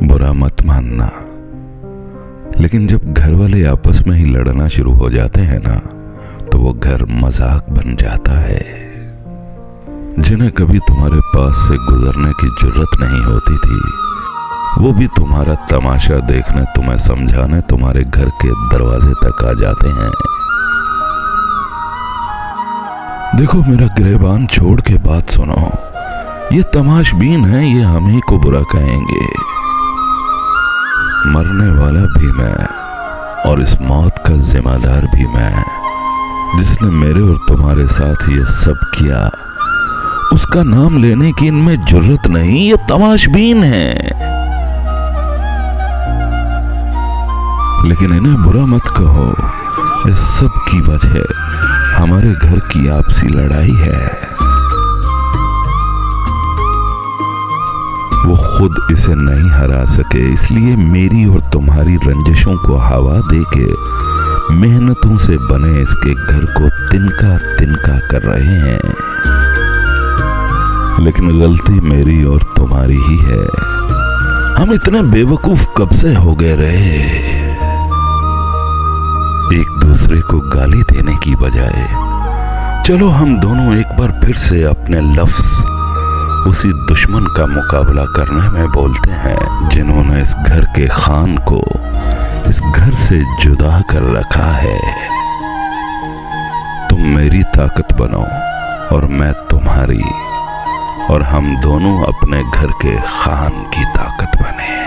बुरा मत मानना, लेकिन जब घर वाले आपस में ही लड़ना शुरू हो जाते हैं ना, तो वो घर मजाक बन जाता है। जिन्हें कभी तुम्हारे पास से गुजरने की जरूरत नहीं होती थी, वो भी तुम्हारा तमाशा देखने, तुम्हें समझाने तुम्हारे घर के दरवाजे तक आ जाते हैं। देखो, मेरा गिरेबान छोड़ के बात सुनो। ये तमाशबीन है, ये हम ही को बुरा कहेंगे। मरने वाला भी मैं और इस मौत का जिम्मेदार भी मैं। जिसने मेरे और तुम्हारे साथ ये सब किया, उसका नाम लेने की इनमें जरूरत नहीं, ये तमाशबीन है। लेकिन इन्हें बुरा मत कहो, इस सब की वजह हमारे घर की आपसी लड़ाई है। वो खुद इसे नहीं हरा सके, इसलिए मेरी और तुम्हारी रंजिशों को हवा देके मेहनतों से बने इसके घर को तिनका तिनका कर रहे हैं। लेकिन गलती मेरी और तुम्हारी ही है। हम इतने बेवकूफ कब से हो गए रहे, एक दूसरे को गाली देने की बजाय। चलो हम दोनों एक बार फिर से अपने लफ्ज उसी दुश्मन का मुकाबला करने में बोलते हैं, जिन्होंने इस घर के खान को इस घर से जुदा कर रखा है। तुम मेरी ताकत बनो और मैं तुम्हारी, और हम दोनों अपने घर के खान की ताकत बने।